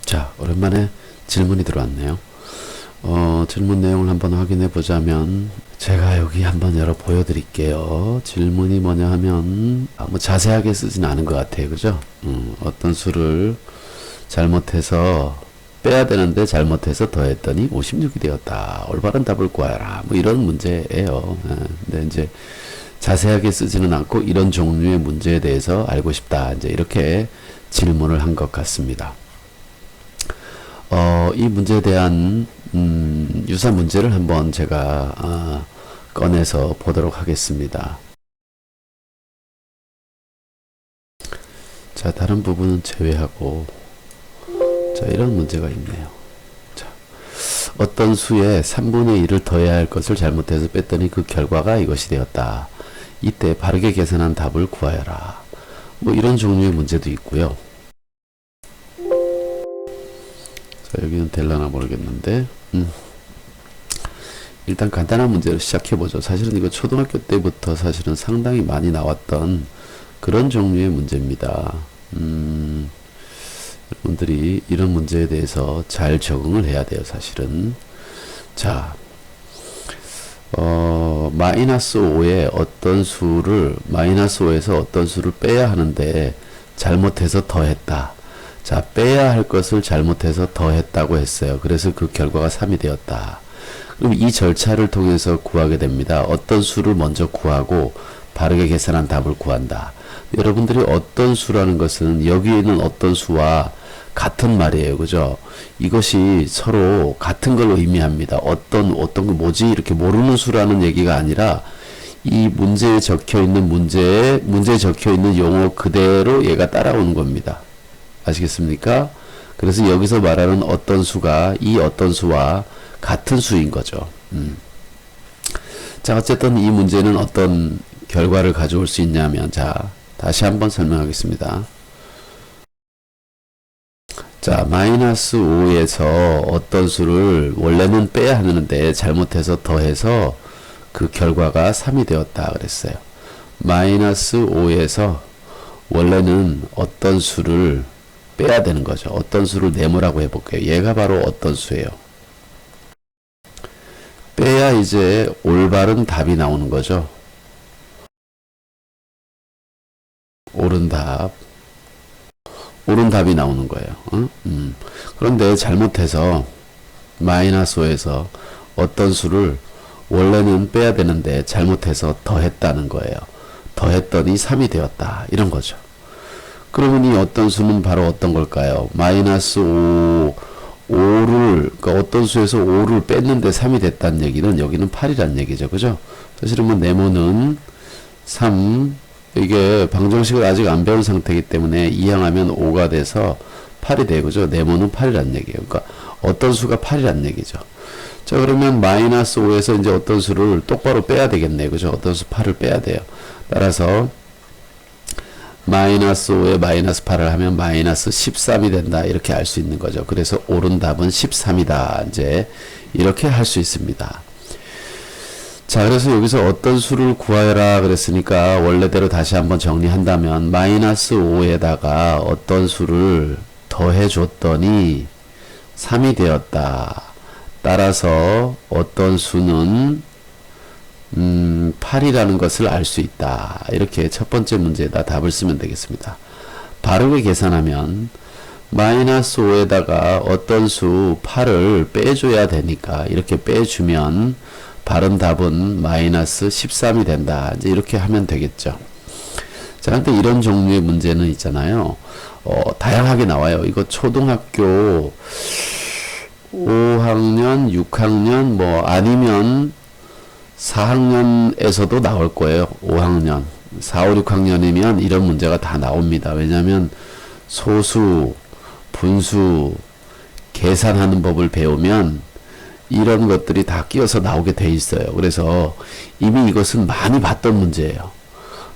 자, 오랜만에 질문이 들어왔네요. 질문 내용을 한번 확인해 보자면, 제가 여기 한번 열어 보여드릴게요. 질문이 뭐냐 하면, 뭐 자세하게 쓰진 않은 것 같아요. 그죠? 어떤 수를 잘못해서 빼야 되는데 잘못해서 더했더니 56이 되었다. 올바른 답을 구하라. 뭐 이런 문제예요. 근데 이제 자세하게 쓰지는 않고 이런 종류의 문제에 대해서 알고 싶다. 이제 이렇게 질문을 한 것 같습니다. 이 문제에 대한 유사 문제를 한번 제가 꺼내서 보도록 하겠습니다. 자, 다른 부분은 제외하고, 자, 이런 문제가 있네요. 자, 어떤 수에 3분의 1을 더해야 할 것을 잘못해서 뺐더니 그 결과가 이것이 되었다. 이때 바르게 계산한 답을 구하여라. 뭐 이런 종류의 문제도 있고요. 자, 여기는 될라나 모르겠는데, 일단 간단한 문제로 시작해보죠. 사실은 이거 초등학교 때부터 사실은 상당히 많이 나왔던 그런 종류의 문제입니다. 여러분들이 이런 문제에 대해서 잘 적응을 해야 돼요, 사실은. 자, 마이너스 5에 어떤 수를, 마이너스 5에서 어떤 수를 빼야 하는데 잘못해서 더했다. 자, 빼야 할 것을 잘못해서 더했다고 했어요. 그래서 그 결과가 3이 되었다. 그럼 이 절차를 통해서 구하게 됩니다. 어떤 수를 먼저 구하고 바르게 계산한 답을 구한다. 여러분들이 어떤 수라는 것은 여기에 있는 어떤 수와 같은 말이에요. 그죠? 이것이 서로 같은 걸 의미합니다. 어떤 거 뭐지? 이렇게 모르는 수라는 얘기가 아니라 이 문제에 적혀 있는 문제에 적혀 있는 용어 그대로 얘가 따라오는 겁니다. 아시겠습니까? 그래서 여기서 말하는 어떤 수가 이 어떤 수와 같은 수인 거죠. 자, 어쨌든 이 문제는 어떤 결과를 가져올 수 있냐면, 자, 다시 한번 설명하겠습니다. 자, 마이너스 5에서 어떤 수를 원래는 빼야 하는데 잘못해서 더해서 그 결과가 3이 되었다 그랬어요. 마이너스 5에서 원래는 어떤 수를 빼야 되는 거죠. 어떤 수를 네모라고 해볼게요. 얘가 바로 어떤 수예요. 빼야 이제 올바른 답이 나오는 거죠. 옳은 답이 나오는 거예요. 그런데 잘못해서 마이너스 5에서 어떤 수를 원래는 빼야 되는데 잘못해서 더했다는 거예요. 더했더니 3이 되었다. 이런 거죠. 그러면 이 어떤 수는 바로 어떤 걸까요? 마이너스 5를, 그러니까 어떤 수에서 5를 뺐는데 3이 됐다는 얘기는 여기는 8이란 얘기죠. 그죠? 사실은 뭐 네모는 3, 이게 방정식을 아직 안 배운 상태이기 때문에 이항하면 5가 돼서 8이 돼요. 그죠? 네모는 8이란 얘기예요. 그러니까 어떤 수가 8이란 얘기죠. 자, 그러면 마이너스 5에서 이제 어떤 수를 똑바로 빼야 되겠네요. 그죠? 어떤 수 8을 빼야 돼요. 따라서 마이너스 5에 마이너스 8을 하면 마이너스 13이 된다. 이렇게 알 수 있는 거죠. 그래서 옳은 답은 13이다. 이제 이렇게 할 수 있습니다. 자, 그래서 여기서 어떤 수를 구하여라 그랬으니까 원래대로 다시 한번 정리한다면 마이너스 5에다가 어떤 수를 더해줬더니 3이 되었다. 따라서 어떤 수는 8이라는 것을 알 수 있다. 이렇게 첫 번째 문제에다 답을 쓰면 되겠습니다. 바르게 계산하면 마이너스 5에다가 어떤 수 8을 빼줘야 되니까 이렇게 빼주면 바른 답은 마이너스 13이 된다. 이제 이렇게 하면 되겠죠. 자, 근데 이런 종류의 문제는 있잖아요. 다양하게 나와요. 이거 초등학교 5학년, 6학년, 뭐 아니면 4학년에서도 나올 거예요. 5학년. 4, 5, 6학년이면 이런 문제가 다 나옵니다. 왜냐하면 소수, 분수, 계산하는 법을 배우면 이런 것들이 다 끼어서 나오게 돼 있어요. 그래서 이미 이것은 많이 봤던 문제예요.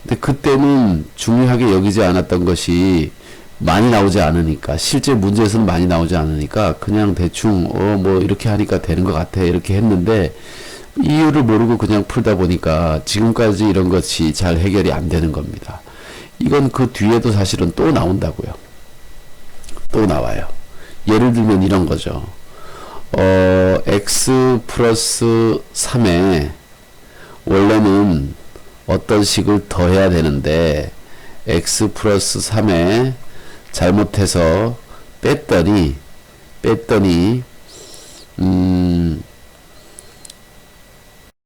근데 그때는 중요하게 여기지 않았던 것이 많이 나오지 않으니까, 실제 문제에서는 많이 나오지 않으니까 그냥 대충 뭐 이렇게 하니까 되는 것 같아 이렇게 했는데 이유를 모르고 그냥 풀다 보니까 지금까지 이런 것이 잘 해결이 안 되는 겁니다. 이건 그 뒤에도 사실은 또 나온다고요. 또 나와요. 예를 들면 이런 거죠. x 플러스 3에 원래는 어떤 식을 더해야 되는데 x 플러스 3에 잘못해서 뺐더니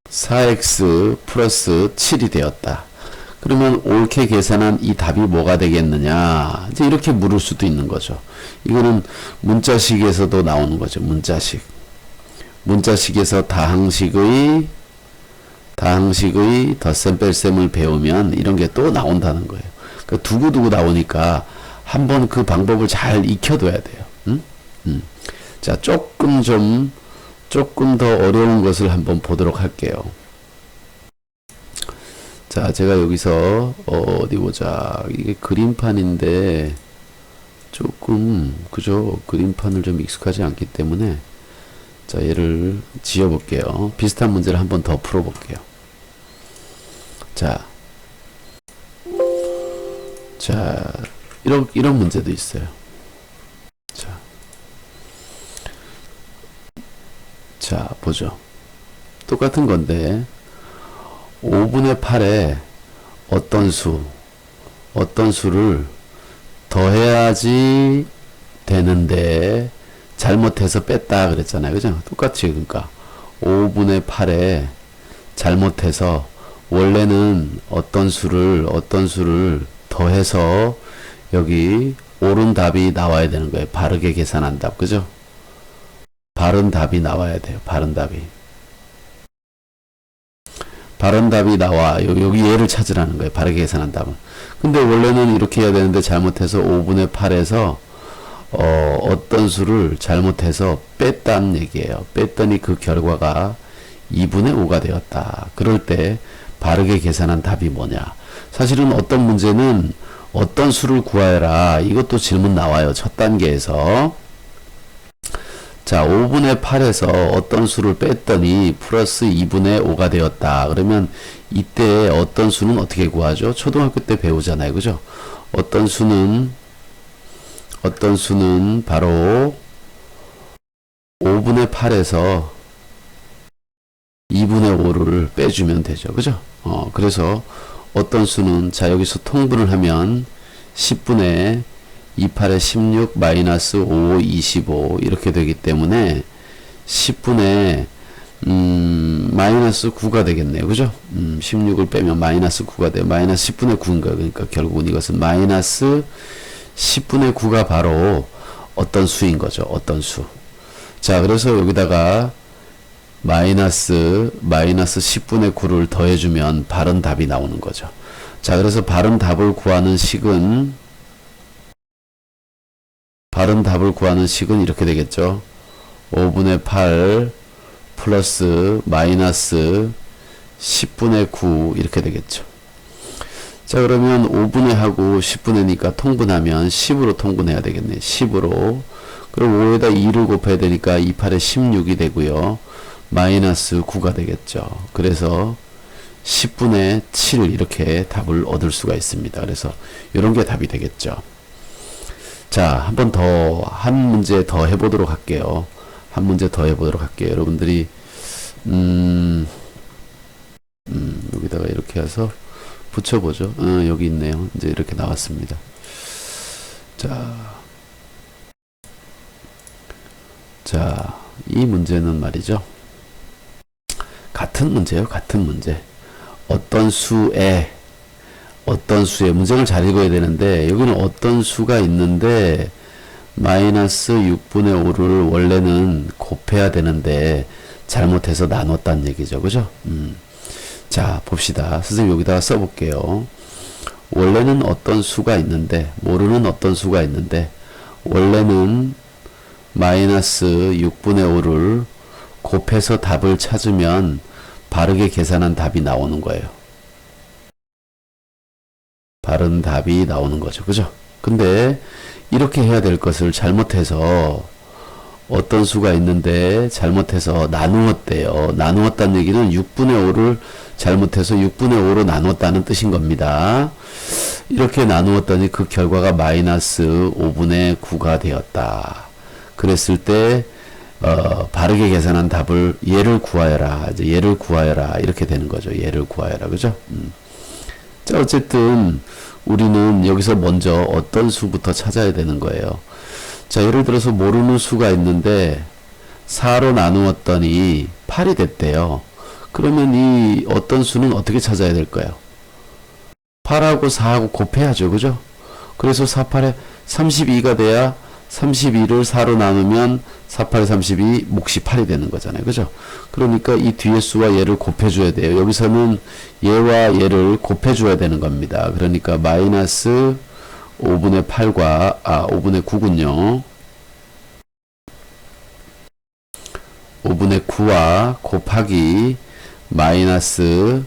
4x 플러스 7이 되었다. 그러면 옳게 계산한 이 답이 뭐가 되겠느냐? 이제 이렇게 물을 수도 있는 거죠. 이거는 문자식에서도 나오는 거죠. 문자식에서 다항식의 덧셈 뺄셈을 배우면 이런 게 또 나온다는 거예요. 그러니까 두고두고 나오니까 한번 그 방법을 잘 익혀둬야 돼요. 자, 조금 더 어려운 것을 한번 보도록 할게요. 자, 제가 여기서 어디 보자. 이게 그림판인데 조금 그죠? 그림판을 좀 익숙하지 않기 때문에 자, 얘를 지어 볼게요. 비슷한 문제를 한번 더 풀어 볼게요. 자, 이런 문제도 있어요. 자, 보죠. 똑같은 건데 5분의 8에 어떤 수를 더해야지 되는데 잘못해서 뺐다 그랬잖아요. 그죠? 똑같이. 그러니까 5분의 8에 잘못해서 원래는 어떤 수를 더해서 여기 옳은 답이 나와야 되는 거예요. 바르게 계산한 답. 그죠? 바른 답이 나와야 돼요. 바른 답이 나와. 여기 얘를 찾으라는 거예요. 바르게 계산한 답은. 근데 원래는 이렇게 해야 되는데 잘못해서 5분의 8에서 어떤 수를 잘못해서 뺐다는 얘기예요. 뺐더니 그 결과가 2분의 5가 되었다. 그럴 때 바르게 계산한 답이 뭐냐. 사실은 어떤 문제는 어떤 수를 구하여라. 이것도 질문 나와요. 첫 단계에서. 자, 5분의 8에서 어떤 수를 뺐더니 플러스 2분의 5가 되었다. 그러면 이때 어떤 수는 어떻게 구하죠? 초등학교 때 배우잖아요. 그죠? 어떤 수는 바로 5분의 8에서 2분의 5를 빼주면 되죠. 그죠? 그래서 어떤 수는, 자, 여기서 통분을 하면 10분의 28에 16 마이너스 5, 25 이렇게 되기 때문에 10분의 마이너스 9가 되겠네요. 그죠? 16을 빼면 마이너스 9가 돼요. 마이너스 10분의 9인가. 그러니까 결국은 이것은 마이너스 10분의 9가 바로 어떤 수인 거죠. 어떤 수. 자, 그래서 여기다가 마이너스 10분의 9를 더해주면 바른 답이 나오는 거죠. 자, 그래서 바른 답을 구하는 식은 이렇게 되겠죠. 5분의 8 플러스 마이너스 10분의 9 이렇게 되겠죠. 자, 그러면 5분의 하고 10분의니까 통분하면 10으로 통분해야 되겠네. 10으로. 그럼 5에다 2를 곱해야 되니까 28에 16이 되고요. 마이너스 9가 되겠죠. 그래서 10분의 7 이렇게 답을 얻을 수가 있습니다. 그래서 이런 게 답이 되겠죠. 자, 한 문제 더 해보도록 할게요. 여러분들이, 여기다가 이렇게 해서 붙여보죠. 여기 있네요. 이제 이렇게 나왔습니다. 자, 이 문제는 말이죠. 같은 문제예요. 같은 문제. 어떤 수의 문제를 잘 읽어야 되는데 여기는 어떤 수가 있는데 마이너스 6분의 5를 원래는 곱해야 되는데 잘못해서 나눴다는 얘기죠. 그죠? 자, 봅시다. 선생님 여기다가 써볼게요. 원래는 어떤 수가 있는데, 모르는 어떤 수가 있는데 원래는 마이너스 6분의 5를 곱해서 답을 찾으면 바르게 계산한 답이 나오는 거예요. 바른 답이 나오는 거죠. 그죠? 근데 이렇게 해야 될 것을 잘못해서 어떤 수가 있는데 잘못해서 나누었대요. 나누었다는 얘기는 6분의 5를 잘못해서 6분의 5로 나눴다는 뜻인 겁니다. 이렇게 나누었더니 그 결과가 마이너스 5분의 9가 되었다. 그랬을 때 바르게 계산한 답을 얘를 구하여라. 이제 얘를 구하여라. 이렇게 되는 거죠. 얘를 구하여라. 그죠? 자, 어쨌든 우리는 여기서 먼저 어떤 수부터 찾아야 되는 거예요. 자, 예를 들어서 모르는 수가 있는데 4로 나누었더니 8이 됐대요. 그러면 이 어떤 수는 어떻게 찾아야 될까요? 8하고 4하고 곱해야죠. 그죠? 그래서 4, 8에 32가 돼야 32를 4로 나누면 4, 8, 32, 몫이 8이 되는 거잖아요. 그죠? 그러니까 이 뒤에 수와 얘를 곱해줘야 돼요. 여기서는 얘와 얘를 곱해줘야 되는 겁니다. 그러니까 마이너스 5분의 8과, 5분의 9군요. 5분의 9와 곱하기 마이너스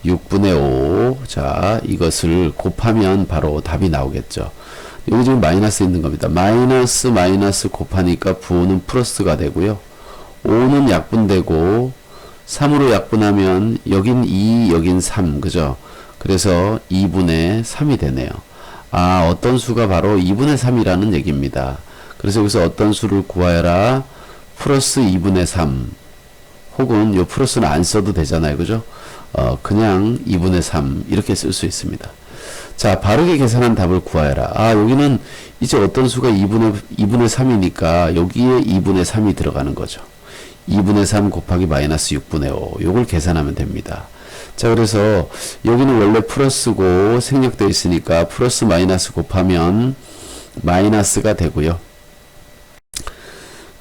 6분의 5. 자, 이것을 곱하면 바로 답이 나오겠죠. 여기 지금 마이너스 있는 겁니다. 마이너스 곱하니까 부호는 플러스가 되고요. 5는 약분되고 3으로 약분하면 여긴 2, 여긴 3. 그죠? 그래서 2분의 3이 되네요. 어떤 수가 바로 2분의 3이라는 얘기입니다. 그래서 여기서 어떤 수를 구하여라. 플러스 2분의 3. 혹은 요 플러스는 안 써도 되잖아요. 그죠? 그냥 2분의 3 이렇게 쓸 수 있습니다. 자, 바르게 계산한 답을 구하여라. 여기는 이제 어떤 수가 2분의 3이니까 여기에 2분의 3이 들어가는 거죠. 2분의 3 곱하기 마이너스 6분의 5. 요걸 계산하면 됩니다. 자, 그래서 여기는 원래 플러스고 생략되어 있으니까 플러스 마이너스 곱하면 마이너스가 되고요.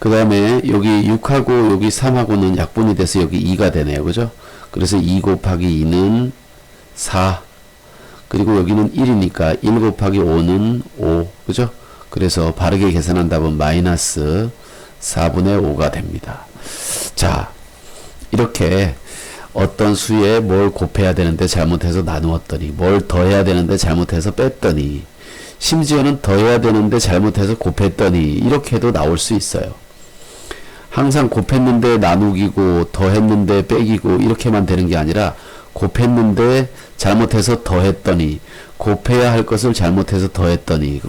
그 다음에 여기 6하고 여기 3하고는 약분이 돼서 여기 2가 되네요. 그죠? 그래서 2 곱하기 2는 4. 그리고 여기는 1이니까 1 곱하기 5는 5. 그죠? 그래서 바르게 계산한 답은 마이너스 4분의 5가 됩니다. 자, 이렇게 어떤 수에 뭘 곱해야 되는데 잘못해서 나누었더니, 뭘 더해야 되는데 잘못해서 뺐더니, 심지어는 더해야 되는데 잘못해서 곱했더니, 이렇게 해도 나올 수 있어요. 항상 곱했는데 나누기고 더했는데 빼기고 이렇게만 되는 게 아니라 곱했는데 잘못해서 더했더니, 곱해야 할 것을 잘못해서 더했더니,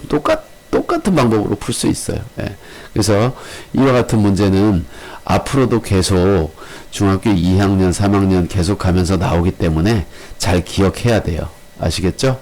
똑같은 방법으로 풀 수 있어요. 예. 그래서 이와 같은 문제는 앞으로도 계속 중학교 2학년, 3학년 계속 가면서 나오기 때문에 잘 기억해야 돼요. 아시겠죠?